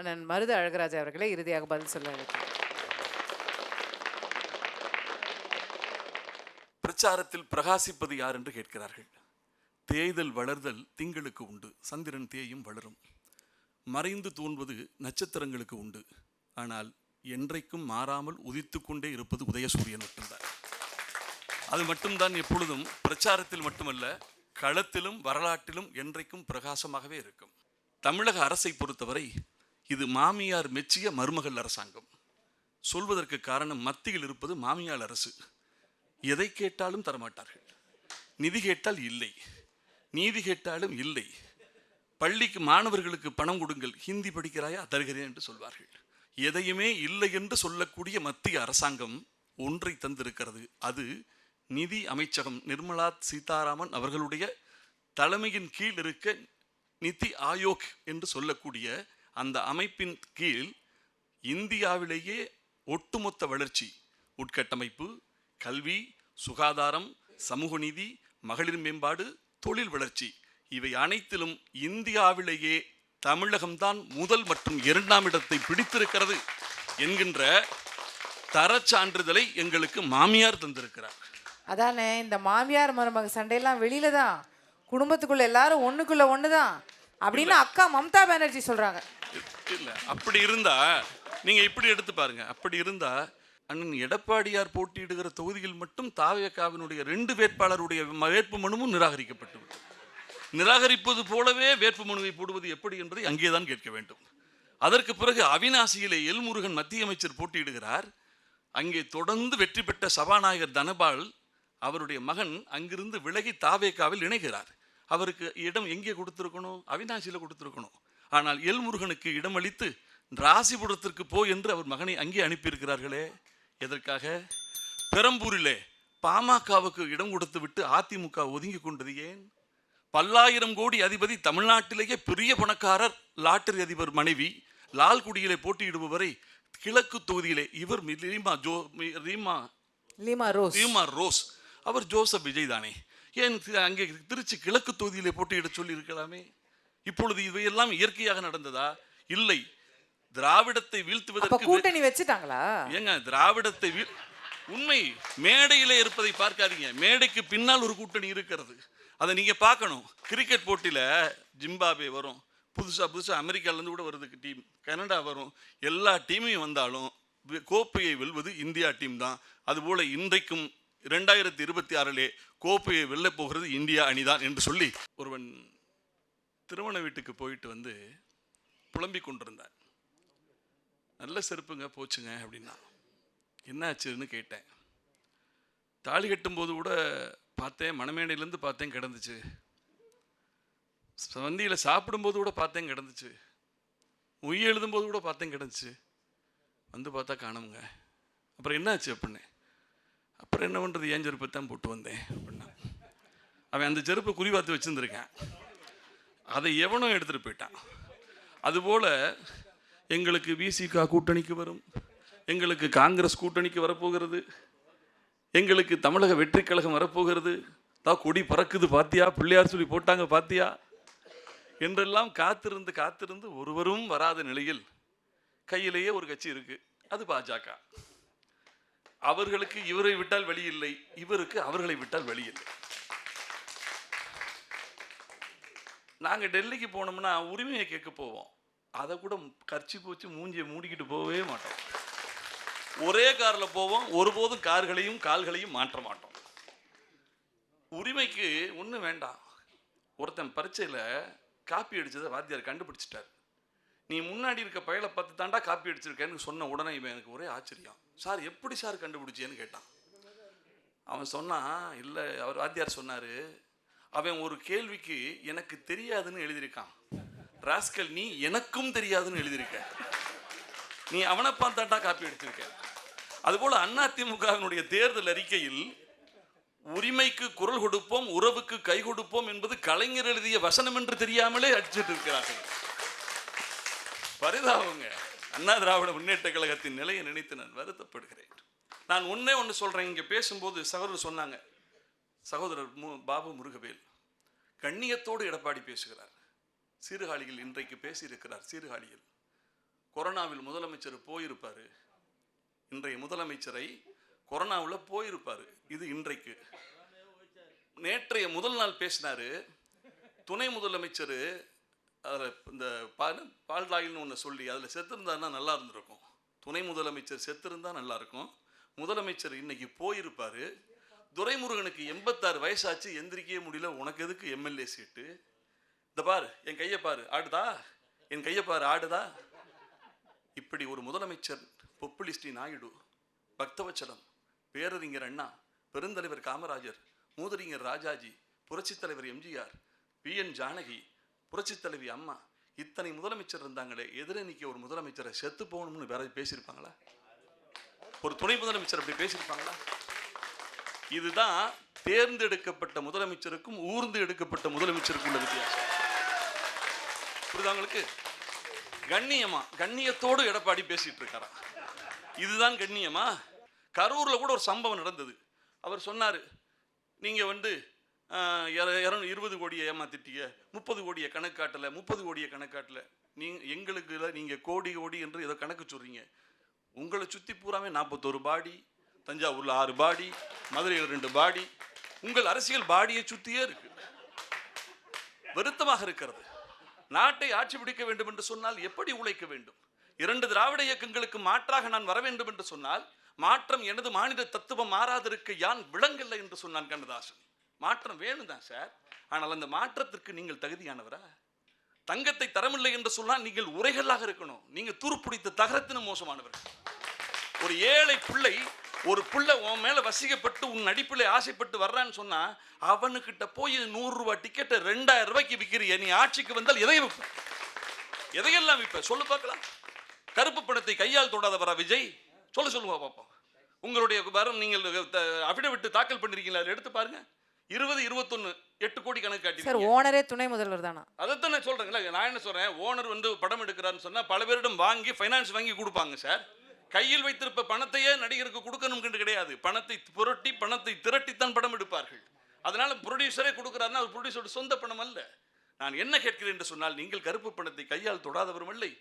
அண்ணன் மருது அழகராஜா அவர்களே இறுதியாக பதில் சொல்ல இருக்கிறேன். பிரச்சாரத்தில் பிரகாசிப்பது யார் என்று கேட்கிறார்கள். தேய்தல் வளர்தல் திங்களுக்கு உண்டு, சந்திரன் தேயும் வளரும். மறைந்து தோன்வது நட்சத்திரங்களுக்கு உண்டு, ஆனால் என்றைக்கும் மாறாமல் உதித்து கொண்டே இருப்பது உதயசூரியன் மட்டும்தான். அது மட்டும்தான் எப்பொழுதும் பிரச்சாரத்தில் மட்டுமல்ல, களத்திலும் வரலாற்றிலும் என்றைக்கும் பிரகாசமாகவே இருக்கும். தமிழக அரசை பொறுத்தவரை இது மாமியார் மெச்சிய மருமகள் அரசாங்கம். சொல்வதற்கு காரணம் மத்தியில் இருப்பது மாமியார் அரசு. எதை கேட்டாலும் தரமாட்டார்கள். நிதி கேட்டால் இல்லை, நீதி கேட்டாலும் இல்லை. பள்ளிக்கு மாணவர்களுக்கு பணம் கொடுங்கள், ஹிந்தி படிக்கிறாயா தருகிறேன் என்று சொல்வார்கள். எதையுமே இல்லை என்று சொல்லக்கூடிய மத்திய அரசாங்கம் ஒன்றை தந்திருக்கிறது. அது நிதி அமைச்சகம் நிர்மலா சீதாராமன் அவர்களுடைய தலைமையின் கீழ் இருக்க நிதி ஆயோக் என்று சொல்லக்கூடிய அந்த அமைப்பின் கீழ் இந்தியாவிலேயே ஒட்டுமொத்த வளர்ச்சி, உட்கட்டமைப்பு, கல்வி, சுகாதாரம், சமூக நீதி, மகளிர் மேம்பாடு, தொழில் வளர்ச்சி, இவை அனைத்திலும் இந்தியாவிலேயே தமிழகம்தான் முதல் மற்றும் இரண்டாம் இடத்தை பிடித்திருக்கிறது என்கின்ற தரச்சான்றிதழை எங்களுக்கு மாமியார் தந்திருக்கிறார். அதானே, இந்த மாமியார் மருமக சண்டையெல்லாம் வெளியில தான், குடும்பத்துக்குள்ள எல்லாரும் ஒண்ணுக்குள்ள ஒண்ணுதான் அப்படின்னு அக்கா மம்தா பானர்ஜி சொல்றாங்க. இல்ல, அப்படி இருந்தா நீங்க இப்படி எடுத்து பாருங்க. அப்படி இருந்தா அண்ணன் எடப்பாடியார் போட்டியிடுகிற தொகுதியில் மட்டும் தாவேகாவினுடைய 2 வேட்பாளருடைய வேட்பு மனுவும் நிராகரிக்கப்பட்டு விட்டது. நிராகரிப்பது போலவே வேட்பு மனுவை போடுவது எப்படி என்பதை அங்கேதான் கேட்க வேண்டும். அதற்கு பிறகு அவிநாசியிலே எல் முருகன் மத்திய அமைச்சர் போட்டியிடுகிறார். அங்கே தொடர்ந்து வெற்றி பெற்ற சபாநாயகர் தனபால் அவருடைய மகன் அங்கிருந்து விலகி தாவேகாவில் இணைகிறார். அவருக்கு இடம் எங்கே கொடுத்திருக்கணும்? அவிநாசியில் கொடுத்திருக்கணும். ஆனால் எல் முருகனுக்கு இடம் அளித்து ராசிபுரத்திற்கு போ என்று அவர் மகனை அங்கே அனுப்பியிருக்கிறார்களே. எதற்காக? பெரம்பூரிலே பாமகவுக்கு இடம் கொடுத்து விட்டு அதிமுக ஒதுங்கி கொண்டது ஏன்? பல்லாயிரம் கோடி அதிபதி, தமிழ்நாட்டிலேயே பெரிய பணக்காரர், லாட்டரி அதிபர் மனைவி, லால்குடியிலே போட்டியிடுபவரை கிழக்கு தொகுதியிலே இவர் ரீமா ரோஸ், அவர் ஜோசப் விஜய் தானே, ஏன் அங்கே திருச்சி கிழக்கு தொகுதியிலே போட்டியிட சொல்லி இருக்கலாமே? இப்பொழுது இவையெல்லாம் இயற்கையாக நடந்ததா? இல்லை. திராவிடத்தை வீழ்த்துவதற்கு கூட்டணி வச்சுட்டாங்களா? ஏங்க, திராவிடத்தை உண்மை மேடையிலே இருப்பதை பார்க்காதீங்க. மேடைக்கு பின்னால் ஒரு கூட்டணி இருக்கிறது, அதை நீங்க பார்க்கணும். கிரிக்கெட் போட்டியில ஜிம்பாப்வே வரும், புதுசா அமெரிக்காலேருந்து கூட வருது டீம், கனடா வரும். எல்லா டீமையும் வந்தாலும் கோப்பையை வெல்வது இந்தியா டீம் தான். அதுபோல இன்றைக்கும் 2026 கோப்பையை வெல்ல போகிறது இந்தியா அணிதான் என்று சொல்லி ஒருவன் திருமண வீட்டுக்கு போயிட்டு வந்து புலம்பிக் கொண்டிருந்தார். நல்ல செருப்புங்க போச்சுங்க அப்படின்னா. என்னாச்சுன்னு கேட்டேன். தாலி கட்டும்போது கூட பார்த்தேன், மணமேடையிலேருந்து பார்த்தேன் கிடந்துச்சு, வந்தியில் சாப்பிடும்போது கூட பார்த்தேன் கிடந்துச்சு, மொய் எழுதும்போது கூட பார்த்தேன் கிடந்துச்சு, வந்து பார்த்தா காணுங்க. அப்புறம் என்னாச்சு அப்படின்னு. அப்புறம் என்ன பண்ணுறது, ஏன் செருப்பை தான் போட்டு வந்தேன் அப்படின்னா. அவன் அந்த செருப்பை குறிவாத்து வச்சுருந்துருக்கேன், அதை எவனும் எடுத்துகிட்டு போயிட்டான். அதுபோல் எங்களுக்கு விசிக கூட்டணிக்கு வரும், எங்களுக்கு காங்கிரஸ் கூட்டணிக்கு வரப்போகிறது, எங்களுக்கு தமிழக வெற்றி கழகம் வரப்போகிறது, கொடி பறக்குது பாத்தியா, பிள்ளையார் சொல்லி போட்டாங்க பாத்தியா என்றெல்லாம் காத்திருந்து ஒருவரும் வராத நிலையில் கையிலேயே ஒரு கட்சி இருக்கு, அது பாஜக. அவர்களுக்கு இவரை விட்டால் வழி இல்லை, இவருக்கு அவர்களை விட்டால் வழி இல்லை. நாங்க டெல்லிக்கு போனோம்னா உரிமையை கேட்க போவோம், அதை கூட கர்ச்சி போச்சு மூஞ்சியை மூடிக்கிட்டு போகவே மாட்டோம். ஒரே காரில் போவோம், ஒருபோதும் கார்களையும் கால்களையும் மாற்ற மாட்டோம். உரிமைக்கு ஒன்றும் வேண்டாம். ஒருத்தன் பரீட்சையில் காப்பி அடித்ததை வாத்தியார் கண்டுபிடிச்சிட்டார். நீ முன்னாடி இருக்க பயலை பார்த்து தாண்டா காப்பி அடிச்சிருக்கேன்னு சொன்ன உடனே இவன் எனக்கு ஒரே ஆச்சரியம். சார் எப்படி சார் கண்டுபிடிச்சேன்னு கேட்டான். அவன் சொன்னான், இல்லை அவர் வாத்தியார் சொன்னார், அவன் ஒரு கேள்விக்கு எனக்கு தெரியாதுன்னு எழுதியிருக்கான். ராஸ்கல், நீ எனக்கும் தெரியாதுன்னு எழுதியிருக்க, நீ அவனை பார்த்தாட்டா காப்பி அடிச்சிருக்க. அதுபோல அதிமுகவினுடைய தேர்தல் அறிக்கையில் உரிமைக்கு குரல் கொடுப்போம், உறவுக்கு கை கொடுப்போம் என்பது கலைஞர் எழுதிய வசனம் என்று தெரியாமலே அடிச்சிட்டு இருக்கிறார்கள். பரிதாபங்க. அண்ணா திராவிட முன்னேற்ற கழகத்தின் நிலையை நினைத்து நான் வருத்தப்படுகிறேன். நான் ஒன்று சொல்றேன். இங்க பேசும்போது சகோதரர் சொன்னாங்க, சகோதரர் பாபு முருகவேல் கண்ணியத்தோடு எடப்பாடி பேசுகிறார். சீர்காழியில் இன்றைக்கு பேசியிருக்கிறார். சீர்காழியில் கொரோனாவில் முதலமைச்சர் போயிருப்பாரு. இன்றைய முதலமைச்சரை கொரோனாவில் போயிருப்பாரு. இது இன்றைக்கு. நேற்றைய முதல் நாள் பேசினாரு துணை முதலமைச்சர். அதில் இந்த பால்டாயில்னு ஒன்று சொல்லி அதில் செத்துருந்தாருன்னா நல்லா இருந்திருக்கும். துணை முதலமைச்சர் செத்துருந்தா நல்லா இருக்கும். முதலமைச்சர் இன்னைக்கு போயிருப்பாரு. துரைமுருகனுக்கு 86 வயசாச்சு, எந்திரிக்கவே முடியல. உனக்கு எதுக்கு எம்எல்ஏ சீட்டு? இந்த பாரு, என் கையை பாரு ஆடுதா, என் கையை பாரு ஆடுதா. இப்படி ஒரு முதலமைச்சர் பொப்புலிஸ்டி நாயுடு, பக்தவச்சலம், பேரறிஞர் அண்ணா, பெருந்தலைவர் காமராஜர், மூதறிஞர் ராஜாஜி, புரட்சித் தலைவர் எம்ஜிஆர், பிஎன் ஜானகி, புரட்சித் தலைவி அம்மா, இத்தனை முதலமைச்சர் இருந்தாங்களே, எதிரே நிற்க ஒரு முதலமைச்சரை செத்து போகணும்னு வேற பேசியிருப்பாங்களா? ஒரு துணை முதலமைச்சர் அப்படி பேசியிருப்பாங்களா? இதுதான் தேர்ந்தெடுக்கப்பட்ட முதலமைச்சருக்கும் ஊர்ந்து எடுக்கப்பட்ட முதலமைச்சருக்கும் உள்ள வித்தியாசம். புரியுதாங்களுக்கு? கண்ணியமா, கண்ணியத்தோடு எடப்பாடி பேசிட்டு இருக்காரா? இதுதான் கண்ணியமா? கரூர்ல கூட ஒரு சம்பவம் நடந்தது. அவர் சொன்னாரு, நீங்க 20 கோடியை ஏமாத்திட்டீங்க, 30 கோடியை கணக்காட்டல, 30 கோடியை கணக்காட்டல. எங்களுக்கு நீங்க கோடி கோடி என்று ஏதோ கணக்கு சொல்றீங்க. உங்களை சுத்தி பூராமே 41 பாடி, தஞ்சாவூர்ல 6 பாடி, மதுரையில் 2 பாடி. உங்கள் அரசியல் பாடியை சுத்தியே இருக்கு. வருத்தமாக இருக்கிறது. நாட்டை ஆட்சி பிடிக்க வேண்டும் என்று சொன்னால் எப்படி உழைக்க வேண்டும்? 2 திராவிட இயக்கங்களுக்கு மாற்றாக நான் வர வேண்டும் என்று சொன்னால், மாற்றம் எனது மாநில தத்துவம் மாறாதிருக்க யான் விளங்கல்ல என்று சொன்னான் கண்ணதாசன். மாற்றம் வேணும் தான் சார், ஆனால் அந்த மாற்றத்திற்கு நீங்கள் தகுதியானவரா? தங்கத்தை தரமில்லை என்று சொன்னால் நீங்கள் உரைகளாக இருக்கணும். நீங்க துருப்பிடித்த தகரத்தினும் மோசமானவர்கள். ஒரு ஏழை பிள்ளை, ஒரு பிள்ளை உன் மேல வசிக்கப்பட்டு உன் நடிப்பில் ஆசைப்பட்டு வர்றான்னு சொன்னா, அவனுக்கிட்ட போய் 100 ரூபாய் டிக்கெட்டை 2000 ரூபாய்க்கு விற்கிறிய. நீ ஆட்சிக்கு வந்தால் எதை விற்ப? எதையெல்லாம் விற்ப? சொல்லு பார்க்கலாம். கருப்பு பணத்தை கையால் தொடாதவரா விஜய்? சொல்லுவா பாப்போம். உங்களுடைய வரும் நீங்கள் அபிடவிட் தாக்கல் பண்ணிருக்கீங்களா? எடுத்து பாருங்க. 20, 21 8 கோடி கணக்கு காட்டி. சார், ஓனரே துணை முதல்வர் தானா? அதைத்தான் நான் சொல்றேன். நான் என்ன சொல்றேன், ஓனர் படம் எடுக்கிறான்னு சொன்னா பல பேரிடம் வாங்கி ஃபைனான்ஸ் வாங்கி கொடுப்பாங்க சார். கையில் வைத்திருப்ப பணத்தையே நடிகருக்கு கொடுக்கணும் என்று கிடையாது. பணத்தை புரட்டி, பணத்தை திரட்டித்தான் படம் எடுப்பார்கள். அதனால ப்ரொடியூசரே கொடுக்கிறாருன்னா அது ப்ரொடியூசரோட சொந்த பணம் அல்ல. நான் என்ன கேட்கிறேன் என்று சொன்னால், நீங்கள் கருப்பு பணத்தை கையால் தொடாதவரும் இல்லை,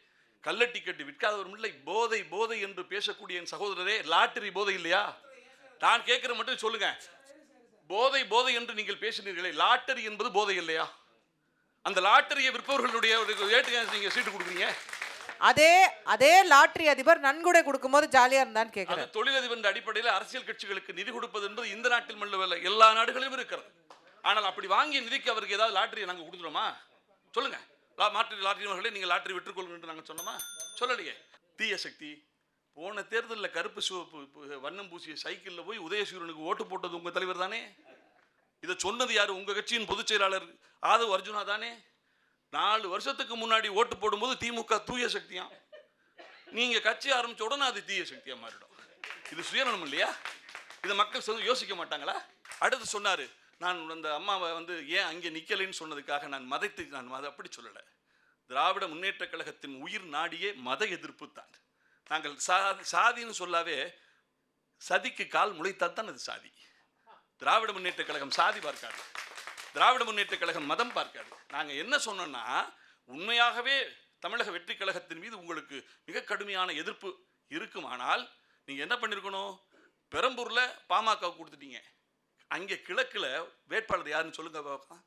கள்ள டிக்கெட் விற்காதவரும் இல்லை. போதை போதை என்று பேசக்கூடிய என் சகோதரரே, லாட்டரி போதை இல்லையா? நான் கேட்கிற மட்டும் சொல்லுங்க. போதை போதை என்று நீங்கள் பேசினீர்களே, லாட்டரி என்பது போதை இல்லையா? அந்த லாட்டரியை விற்பவர்களுடைய நீங்க சீட்டு கொடுக்குறீங்க. அதே லாட்டரி அதிபர் நன்கொடை கொடுக்கும்போது ஜாலியா இருந்தான்னு கேட்கிறேன். தொழிலதிபர் அடிப்படையில் அரசியல் கட்சிகளுக்கு நிதி கொடுப்பது என்பது இந்த நாட்டில் மட்டுமல்ல, எல்லா நாடுகளிலும் இருக்கிறது. ஆனால் அப்படி வாங்கிய நிதிக்கு அவருக்கு ஏதாவது லாட்டரியை நாங்கள் கொடுத்துருமா? சொல்லுங்க. லாட்டரி நீங்க லாட்டரி விட்டுக்கொள்ளுங்க என்று நாங்கள் சொன்னோமா? சொல்லலையே. தீய சக்தி போன தேர்தலில் கருப்பு சிவப்பு வண்ணம் பூசிய சைக்கிளில் போய் உதயசூரனுக்கு ஓட்டு போட்டது உங்க தலைவர் தானே? இதை சொன்னது யாரு? உங்க கட்சியின் பொதுச் செயலாளர் ஆதவ் அர்ஜுனா தானே? 4 வருஷத்துக்கு முன்னாடி ஓட்டு போடும்போது திமுக தூய சக்தியா, நீங்க கட்சி ஆரம்பிச்ச உடனே அது தீய சக்தியா மாறிடும். இது சுயநலம் இல்லையா? இதை மக்கள் யோசிக்க மாட்டாங்களா? அடுத்து சொன்னாரு, நான் அந்த அம்மாவை ஏன் அங்கே நிக்கலைன்னு சொன்னதுக்காக நான் அப்படி சொல்லலை. திராவிட முன்னேற்ற கழகத்தின் உயிர் நாடியே மத எதிர்ப்பு தான். நாங்கள் சாதின்னு சொல்லாவே சதிக்கு கால் முளைத்தால் தான் அது சாதி. திராவிட முன்னேற்ற கழகம் சாதி பார்க்காது, திராவிட முன்னேற்ற கழகம் மதம் பார்க்காது. நாங்கள் என்ன சொன்னோம்னா, உண்மையாகவே தமிழக வெற்றி கழகத்தின் மீது உங்களுக்கு மிக கடுமையான எதிர்ப்பு இருக்குமானால் நீங்கள் என்ன பண்ணியிருக்கணும்? பெரம்பூரில் பாமக கொடுத்துட்டீங்க. அங்கே கிழக்கில் வேட்பாளர் யாருன்னு சொல்லுங்க பார்க்கலாம்.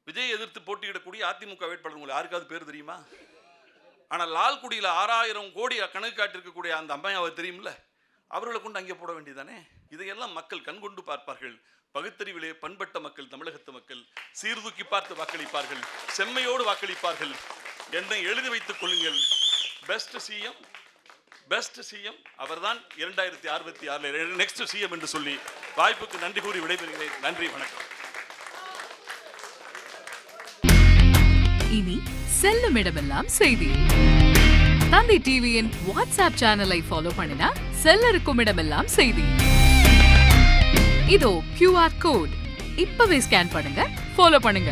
விஜய் எதிர்த்து போட்டியிடக்கூடிய அதிமுக வேட்பாளர் உங்களுக்கு யாருக்காவது பேர் தெரியுமா? ஆனால் லால்குடியில் 6000 கோடி கணக்கு காட்டிருக்கக்கூடிய அந்த அம்மையாவை தெரியும்ல, அவர்களை கொண்டு அங்கே போட வேண்டியதானே? இதையெல்லாம் மக்கள் கண்கொண்டு பார்ப்பார்கள். பகுத்தறிவிலே பண்பட்ட மக்கள், தமிழகத்து மக்கள் சீர்தூக்கி பார்த்து வாக்களிப்பார்கள், செம்மையோடு வாக்களிப்பார்கள். என்னை எழுதி வைத்துக் கொள்ளுங்கள். பெஸ்ட் சிஎம் அவர்தான் 2066 நெக்ஸ்ட் சிஎம் என்று சொல்லி வாய்ப்புக்கு நன்றி கூறி விடைபெறுகிறேன். நன்றி, வணக்கம். இனி செல்லும் இடமெல்லாம் செய்தி. தந்தி டிவியின் வாட்ஸ்அப் சேனலை ஃபாலோ பண்ணினா செல்ல இருக்கும் இடமெல்லாம் செய்தி. இதோ QR கோட் இப்பவே ஸ்கேன் பண்ணுங்க, ஃபாலோ பண்ணுங்க.